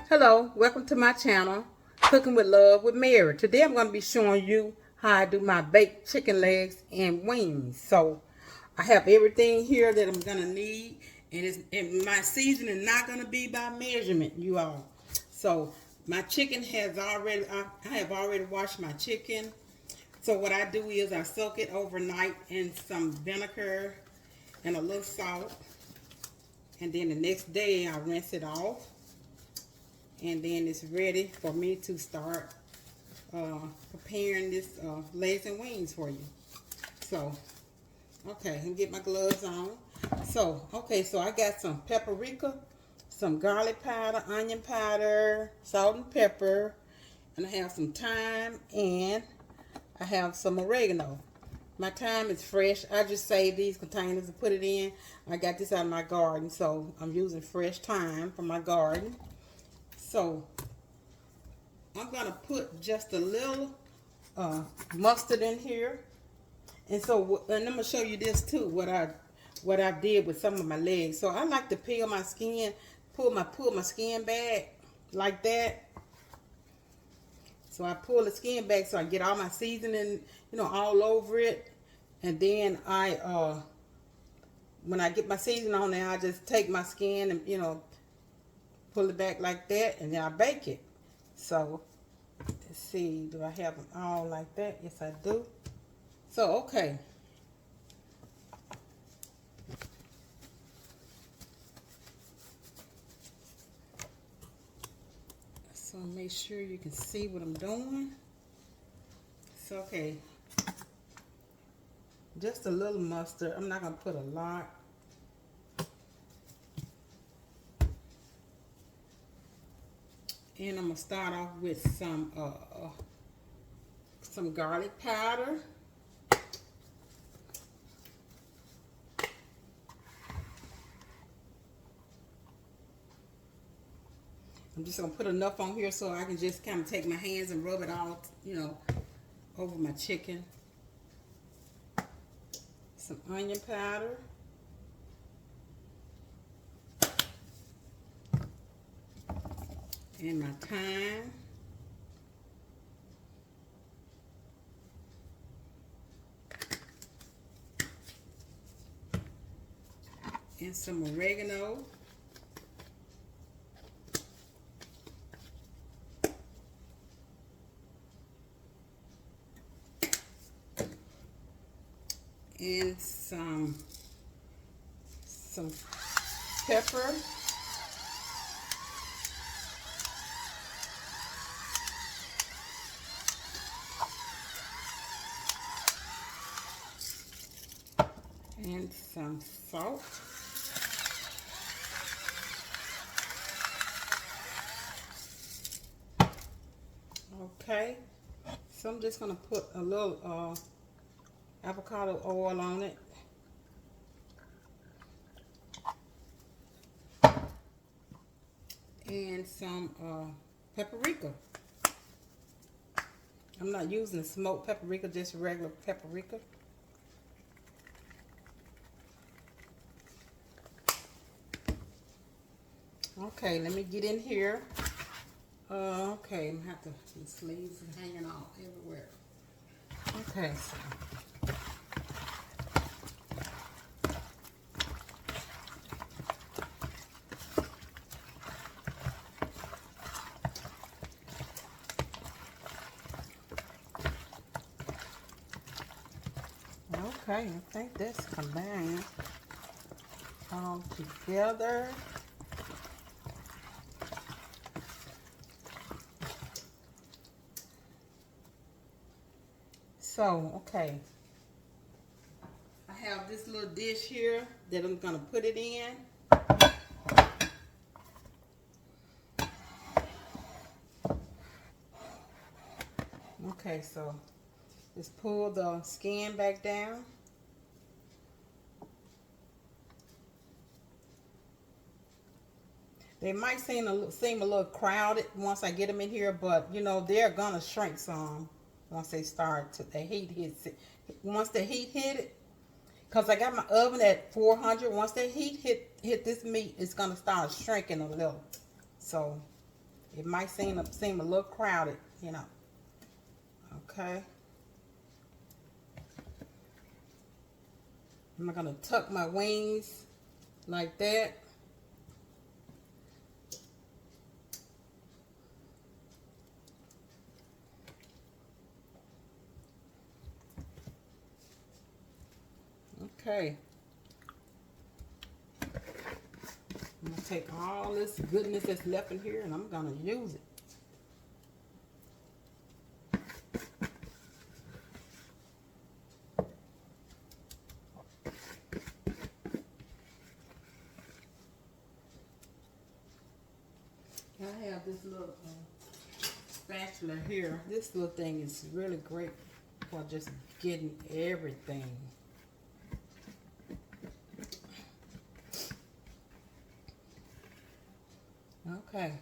Hello, welcome to my channel, Cooking with Love with Mary. Today I'm going to be showing you how I do my baked chicken legs and wings. So I have everything here that I'm going to need, and my seasoning is not going to be by measurement, you all. So my chicken has already, I have already washed my chicken. So what I do is I soak it overnight in some vinegar and a little salt. And then the next day I rinse it off. And then it's ready for me to start preparing this legs and wings for you. So, okay, and get my gloves on. So, okay, so I got some paprika, some garlic powder, onion powder, salt and pepper, and I have some thyme, and I have some oregano. My thyme is fresh. I just saved these containers and put it in. I got this out of my garden, so I'm using fresh thyme from my garden. So I'm gonna put just a little mustard in here, and I'm gonna show you this too. What I did with some of my legs. So I like to peel my skin, pull my skin back like that. So I pull the skin back so I get all my seasoning, all over it, and then when I get my seasoning on there, I just take my skin and pull it back like that, and then I bake it. So let's see, do I have them all like that? Yes, I do. So, okay. So make sure you can see what I'm doing. So, okay. Just a little mustard. I'm not going to put a lot. And I'm going to start off with some garlic powder. I'm just going to put enough on here so I can just kind of take my hands and rub it all, over my chicken. Some onion powder. And my thyme. And some oregano. And some pepper. And some salt. Okay, so I'm just going to put a little avocado oil on it. And some paprika. I'm not using smoked paprika, just regular paprika. Okay, let me get in here. Okay, I'm gonna have to, the sleeves are hanging off everywhere. Okay, so. Okay, I think that's combined all together. So, okay. I have this little dish here that I'm going to put it in. Okay, so just pull the skin back down. They might seem a little crowded once I get them in here, but they're going to shrink some once they start to, the heat hits it. Once the heat hit it, because I got my oven at 400, once the heat hit this meat, it's going to start shrinking a little. So It might seem a little crowded, you know. Okay. I'm gonna tuck my wings like that. Okay. I'm gonna take all this goodness that's left in here and I'm gonna use it. I have this little spatula here. This little thing is really great for just getting everything. Okay.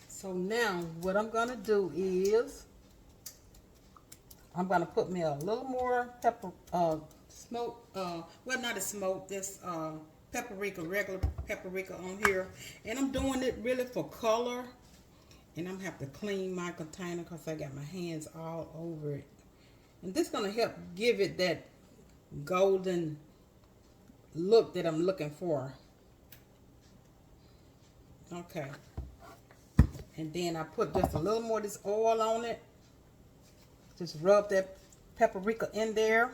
So now what I'm gonna do is I'm gonna put me a little more pepper, smoke, well, not a smoke, this paprika, regular paprika on here, and I'm doing it really for color. And I'm gonna have to clean my container because I got my hands all over it. And this is gonna help give it that golden look that I'm looking for. Okay. And then I put just a little more of this oil on it. Just rub that paprika in there.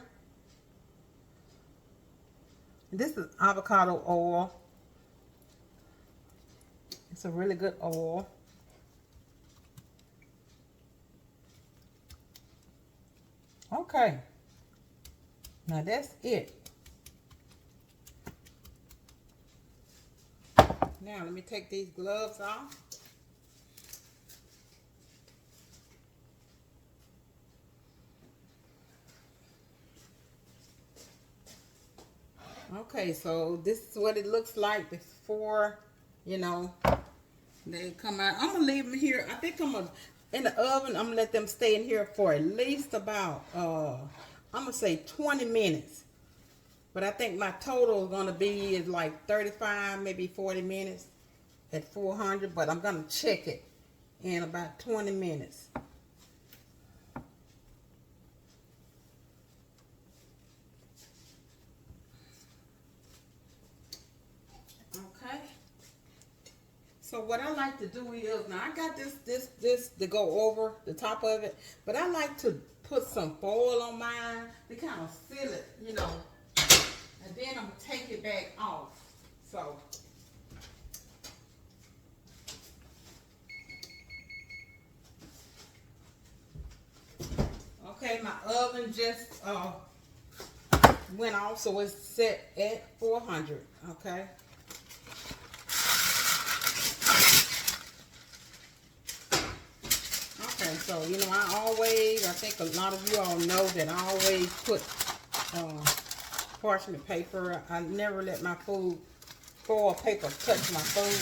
And this is avocado oil. It's a really good oil. Okay. Now that's it. Now let me take these gloves off. Okay, so this is what it looks like before, you know, they come out. I'm gonna leave them here. I think I'm gonna in the oven. I'm gonna let them stay in here for at least about I'm gonna say 20 minutes. But I think my total is gonna be like 35, maybe 40 minutes at 400. But I'm gonna check it in about 20 minutes. So what I like to do is, now I got this to go over the top of it, but I like to put some foil on mine to kind of seal it, you know, and then I'm gonna take it back off. So okay, my oven just went off, so it's set at 400. Okay. So, you know, I think a lot of you all know that I always put parchment paper. I never let my foil paper touch my food.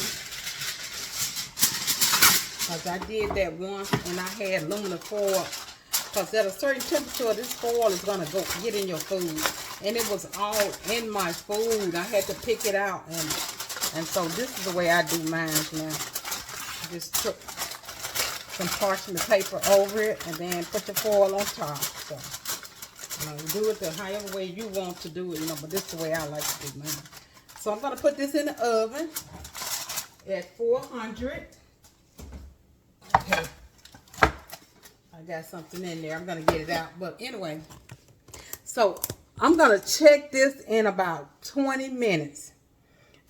Because I did that once and I had aluminum foil. Because at a certain temperature, this foil is going to get in your food. And it was all in my food. I had to pick it out. And so this is the way I do mine now. I just took some parchment paper over it and then put the foil on top. So, you know, you do it the however way you want to do it, you know, but this is the way I like to do mine. So I'm going to put this in the oven at 400. Okay. I got something in there. I'm going to get it out. But anyway, so I'm going to check this in about 20 minutes.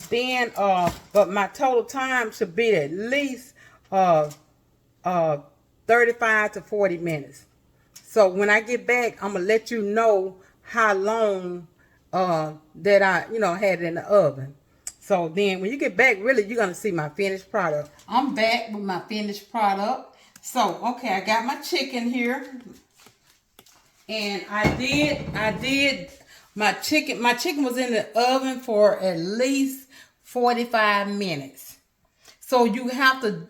Then, but my total time should be at least 35 to 40 minutes. So when I get back, I'm gonna let you know how long that I, you know, had it in the oven. So then when you get back, really, you're gonna see my finished product. I'm back with my finished product. So okay, I got my chicken here, and I did my chicken. My chicken was in the oven for at least 45 minutes. So you have to,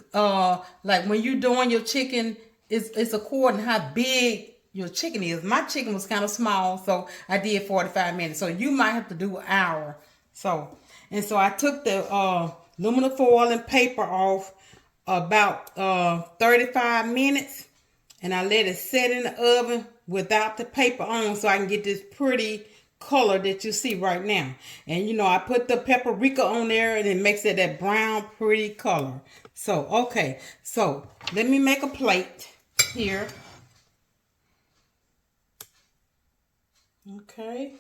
like when you're doing your chicken, it's according how big your chicken is. My chicken was kind of small, so I did 45 minutes. So you might have to do an hour. So I took the aluminum foil and paper off about 35 minutes, and I let it set in the oven without the paper on, so I can get this pretty color that you see right now. And you know, I put the paprika on there, and it makes it that brown pretty color. So okay, so let me make a plate here. Okay.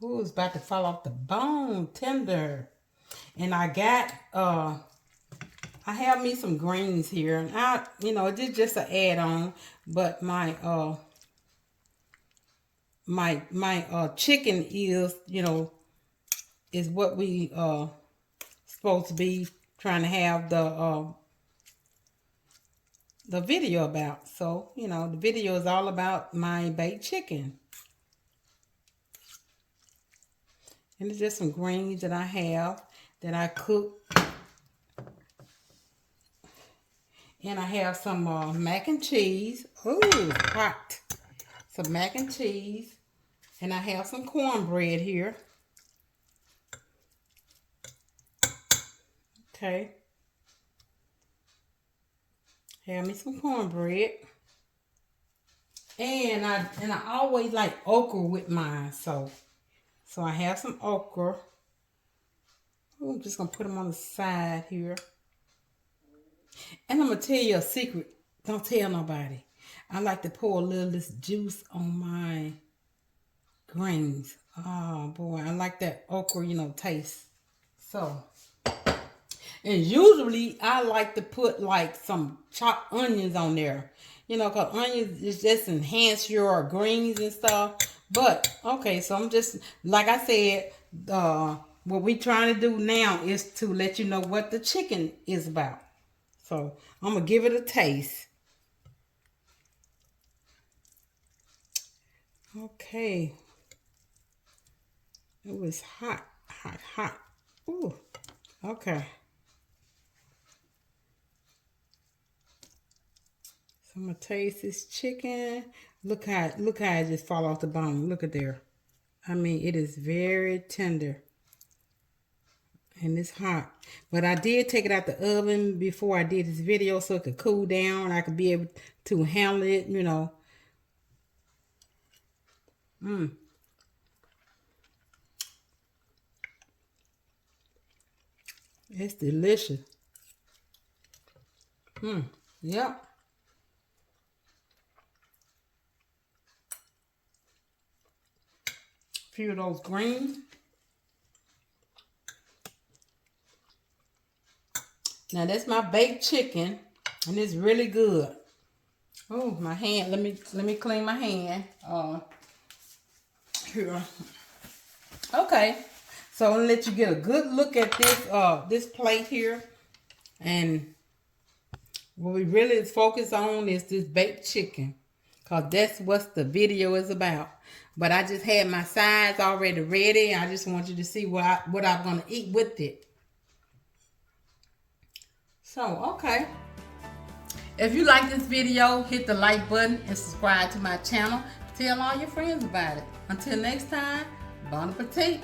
Ooh, it's about to fall off the bone, tender. And I got I have me some greens here, and you know, this is just an add-on, but my chicken is, you know, is what we supposed to be trying to have the video about. So, you know, the video is all about my baked chicken. And it's just some greens that I have that I cook. And I have some mac and cheese. Ooh, hot. Some mac and cheese. And I have some cornbread here. Okay. Have me some cornbread. And I always like okra with mine. So I have some okra. Ooh, I'm just going to put them on the side here. And I'm going to tell you a secret. Don't tell nobody. I like to pour a little of this juice on my greens. Oh, boy. I like that okra, you know, taste. So, and usually I like to put like some chopped onions on there. You know, because onions is just enhance your greens and stuff. But, okay, so I'm just, like I said, what we trying to do now is to let you know what the chicken is about. So I'm going to give it a taste. Okay. It was hot, hot, hot. Ooh. Okay. So I'm going to taste this chicken. Look how it just fall off the bone. Look at there. I mean, it is very tender. And it's hot. But I did take it out the oven before I did this video so it could cool down. I could be able to handle it, you know. It's delicious. Yep. A few of those greens. Now that's my baked chicken, and it's really good. Oh, my hand. Let me clean my hand. Here. Okay. So I'll let you get a good look at this plate here, and what we really is focused on is this baked chicken, cause that's what the video is about. But I just had my sides already ready. I just want you to see what I'm gonna eat with it. So, okay. If you like this video, hit the like button and subscribe to my channel. Tell all your friends about it. Until next time, bon appetit.